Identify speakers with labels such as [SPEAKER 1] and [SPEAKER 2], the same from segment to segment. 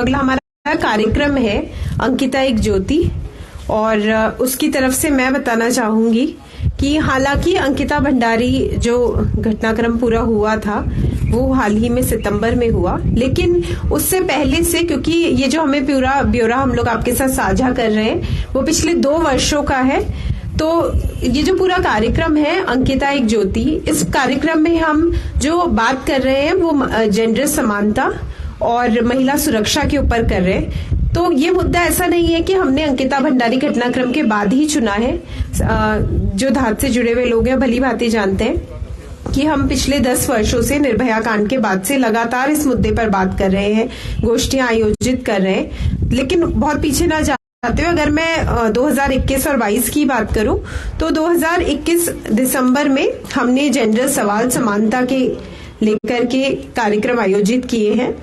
[SPEAKER 1] अगला हमारा कार्यक्रम है अंकिता एक ज्योति, और उसकी तरफ से मैं बताना चाहूंगी कि हालांकि अंकिता भंडारी जो घटनाक्रम पूरा हुआ था वो हाल ही में सितंबर में हुआ, लेकिन उससे पहले से, क्योंकि ये जो हमें पूरा ब्यौरा हम लोग आपके साथ साझा कर रहे हैं वो पिछले 2 वर्षों का है, तो ये जो पूरा कार्यक्रम है अंकिता एक ज्योति, इस कार्यक्रम में हम जो बात कर रहे हैं वो जेंडर समानता और महिला सुरक्षा के ऊपर कर रहे हैं। तो ये मुद्दा ऐसा नहीं है कि हमने अंकिता भंडारी घटनाक्रम के बाद ही चुना है। जो धात से जुड़े हुए लोग हैं भली भांति जानते हैं कि हम पिछले 10 वर्षों से निर्भया कांड के बाद से लगातार इस मुद्दे पर बात कर रहे हैं, गोष्ठियां आयोजित कर रहे हैं। लेकिन बहुत पीछे ना जाते हुए अगर मैं 2021 और 22 की बात करूं तो 2021 दिसंबर में हमने जेंडर सवाल समानता के लेकर के कार्यक्रम आयोजित किए हैं,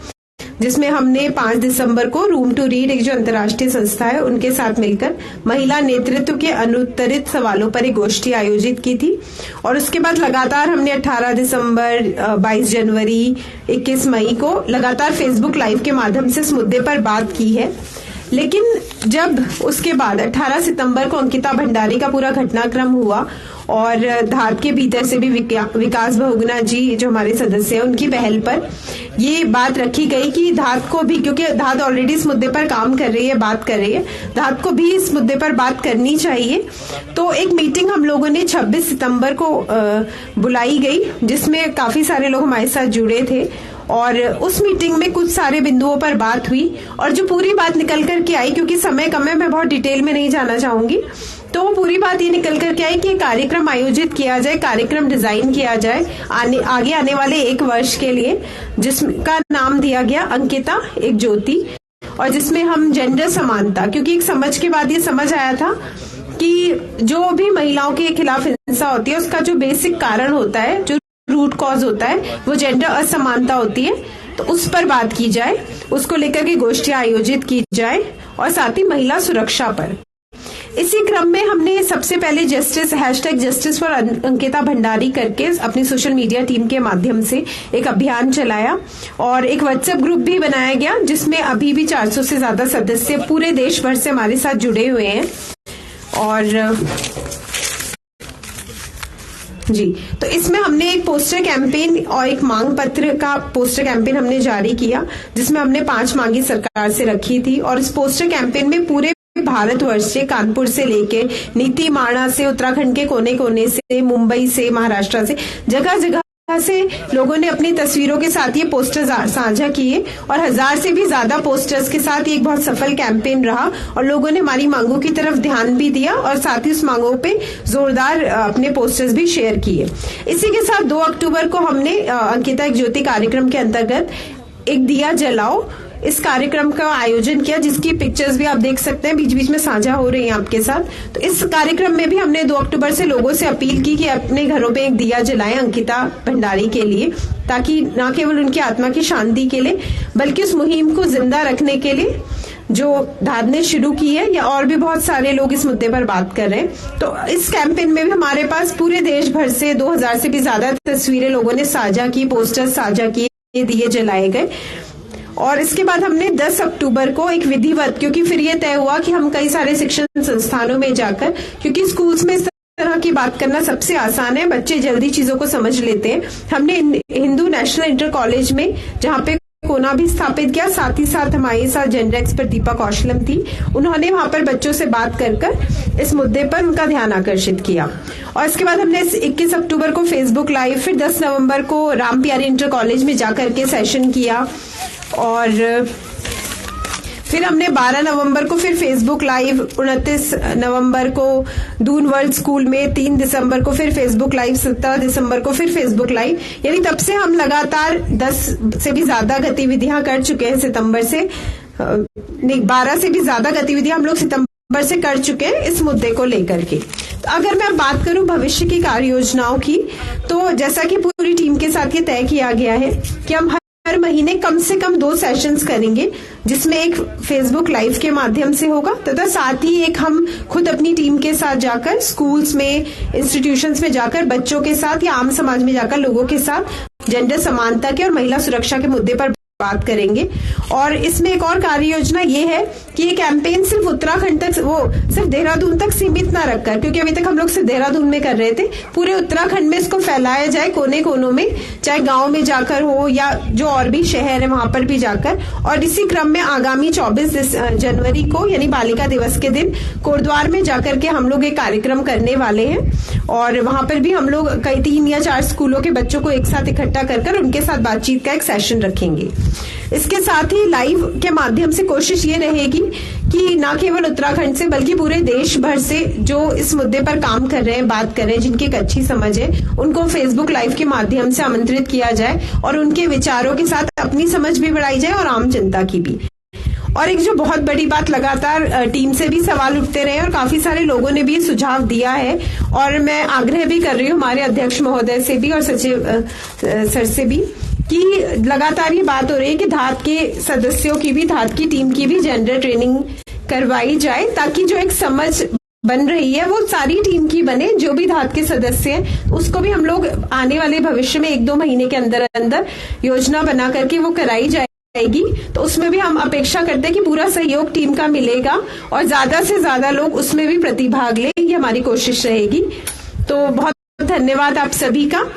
[SPEAKER 1] जिसमें हमने 5 दिसंबर को रूम टू रीड, एक जो अंतर्राष्ट्रीय संस्था है उनके साथ मिलकर महिला नेतृत्व के अनुत्तरित सवालों पर एक गोष्ठी आयोजित की थी। और उसके बाद लगातार हमने 18 दिसंबर, 22 जनवरी, 21 मई को लगातार फेसबुक लाइव के माध्यम से इस मुद्दे पर बात की है। लेकिन जब उसके बाद 18 सितंबर को अंकिता भंडारी का पूरा घटनाक्रम हुआ और धात के भीतर से भी विकास बहुगुणा जी जो हमारे सदस्य हैं उनकी पहल पर ये बात रखी गई कि धात को भी, क्योंकि धात ऑलरेडी इस मुद्दे पर काम कर रही है, बात कर रही है, धात को भी इस मुद्दे पर बात करनी चाहिए। तो एक मीटिंग हम लोगों ने 26 सितंबर को बुलाई गई, जिसमें काफी सारे लोग हमारे साथ जुड़े थे और उस मीटिंग में कुछ सारे बिंदुओं पर बात हुई और जो पूरी बात निकल करके आई, क्योंकि समय कम है मैं बहुत डिटेल में नहीं जाना चाहूंगी, तो वो पूरी बात ये निकल करके आई कि कार्यक्रम आयोजित किया जाए, कार्यक्रम डिजाइन किया जाए आगे आने वाले 1 वर्ष के लिए, जिसका नाम दिया गया अंकिता एक ज्योति, और जिसमें हम जेंडर समानता, क्योंकि एक समझ के बाद ये समझ आया था कि जो भी महिलाओं के खिलाफ हिंसा होती है उसका जो बेसिक कारण होता है, जो रूट कॉज होता है, वो जेंडर असमानता होती है। तो उस पर बात की जाए, उसको लेकर के गोष्ठियां आयोजित की जाए और साथ ही महिला सुरक्षा पर। इसी क्रम में हमने सबसे पहले जस्टिस फॉर अंकिता भंडारी करके अपनी सोशल मीडिया टीम के माध्यम से एक अभियान चलाया और एक व्हाट्सएप ग्रुप भी बनाया गया, जिसमें अभी भी 400 से ज्यादा सदस्य पूरे देश भर से हमारे साथ जुड़े हुए हैं। और जी, तो इसमें हमने एक पोस्टर कैंपेन और एक मांग पत्र का पोस्टर कैंपेन हमने जारी किया, जिसमें हमने 5 मांगी सरकार से रखी थी। और इस पोस्टर कैंपेन में पूरे भारतवर्ष से, कानपुर से लेके नीतीमाणा से, उत्तराखंड के कोने कोने से, मुंबई से, महाराष्ट्र से, जगह जगह से लोगों ने अपनी तस्वीरों के साथ ये पोस्टर्स साझा किए और 1000 से भी ज्यादा पोस्टर्स के साथ ये एक बहुत सफल कैंपेन रहा और लोगों ने हमारी मांगों की तरफ ध्यान भी दिया और साथ ही उस मांगों पे जोरदार अपने पोस्टर्स भी शेयर किए। इसी के साथ 2 अक्टूबर को हमने अंकिता एक ज्योति कार्यक्रम के अंतर्गत एक दिया जलाओ इस कार्यक्रम का आयोजन किया, जिसकी पिक्चर्स भी आप देख सकते हैं बीच बीच में साझा हो रही हैं आपके साथ। तो इस कार्यक्रम में भी हमने 2 अक्टूबर से लोगों से अपील की कि अपने घरों पे एक दिया जलाएं अंकिता भंडारी के लिए, ताकि न केवल उनकी आत्मा की शांति के लिए बल्कि उस मुहिम को जिंदा रखने के लिए जो धात ने शुरू की है, या और भी बहुत सारे लोग इस मुद्दे पर बात कर रहे हैं। तो इस कैंपेन में भी हमारे पास पूरे देश भर से 2000 से भी ज्यादा तस्वीरें लोगों ने साझा की, पोस्टर साझा किए, दिए जलाए गए। और इसके बाद हमने 10 अक्टूबर को एक विधिवत, क्योंकि फिर ये तय हुआ कि हम कई सारे शिक्षण संस्थानों में जाकर, क्योंकि स्कूल्स में इस तरह की बात करना सबसे आसान है, बच्चे जल्दी चीजों को समझ लेते हैं, हमने हिंदू नेशनल इंटर कॉलेज में जहाँ पे कोना भी स्थापित किया। साथ ही साथ हमारे साथ जेंडर एक्सपर्ट दीपा कौशलम थी, उन्होंने वहां पर बच्चों से बात कर इस मुद्दे पर उनका ध्यान आकर्षित किया। और इसके बाद हमने 21 अक्टूबर को फेसबुक लाइव, फिर 10 नवंबर को राम प्यारी इंटर कॉलेज में जाकर के सेशन किया और फिर हमने 12 नवंबर को फिर फेसबुक लाइव, 29 नवंबर को दून वर्ल्ड स्कूल में, 3 दिसंबर को फिर फेसबुक लाइव, 17 दिसंबर को फिर फेसबुक लाइव। यानी तब से हम लगातार 10 से भी ज्यादा गतिविधियां कर चुके हैं। सितंबर से नहीं, 12 से भी ज्यादा गतिविधियां हम लोग सितंबर से कर चुके हैं इस मुद्दे को लेकर के। तो अगर मैं बात करूं भविष्य की कार्य योजनाओं की, तो जैसा कि पूरी टीम के साथ ये तय किया गया है कि हम हर महीने कम से कम 2 सेशंस करेंगे, जिसमें एक फेसबुक लाइव के माध्यम से होगा तथा साथ ही एक हम खुद अपनी टीम के साथ जाकर स्कूल्स में, इंस्टीट्यूशंस में जाकर बच्चों के साथ या आम समाज में जाकर लोगों के साथ जेंडर समानता के और महिला सुरक्षा के मुद्दे पर बात करेंगे। और इसमें एक और कार्य योजना ये है कि ये कैंपेन सिर्फ उत्तराखंड तक, वो सिर्फ देहरादून तक सीमित ना रखकर, क्योंकि अभी तक हम लोग सिर्फ देहरादून में कर रहे थे, पूरे उत्तराखंड में इसको फैलाया जाए, कोने कोनों में, चाहे गांव में जाकर हो या जो और भी शहर है वहां पर भी जाकर। और इसी क्रम में आगामी 24 जनवरी को यानी बालिका दिवस के दिन कोटद्वार में जाकर के हम लोग एक कार्यक्रम करने वाले हैं। और वहां पर भी हम लोग कई 3 या 4 स्कूलों के बच्चों को एक साथ इकट्ठा कर उनके साथ बातचीत का एक सेशन रखेंगे। इसके साथ ही लाइव के माध्यम से कोशिश ये रहेगी कि न केवल उत्तराखंड से बल्कि पूरे देश भर से जो इस मुद्दे पर काम कर रहे हैं, बात कर रहे हैं, जिनकी एक अच्छी समझ है, उनको फेसबुक लाइव के माध्यम से आमंत्रित किया जाए और उनके विचारों के साथ अपनी समझ भी बढ़ाई जाए और आम जनता की भी। और एक जो बहुत बड़ी बात, लगातार टीम से भी सवाल उठते रहे और काफी सारे लोगों ने भी सुझाव दिया है, और मैं आग्रह भी कर रही हूँ हमारे अध्यक्ष महोदय से भी और सचिव सर से भी कि लगातार ये बात हो रही है कि धात के सदस्यों की भी, धात की टीम की भी जेंडर ट्रेनिंग करवाई जाए, ताकि जो एक समझ बन रही है वो सारी टीम की बने। जो भी धात के सदस्य हैं उसको भी हम लोग आने वाले भविष्य में 1-2 महीने के अंदर अंदर योजना बना करके वो कराई जाएगी। तो उसमें भी हम अपेक्षा करते हैं कि पूरा सहयोग टीम का मिलेगा और ज्यादा से ज्यादा लोग उसमें भी प्रतिभाग ले, ये हमारी कोशिश रहेगी। तो बहुत धन्यवाद आप सभी का।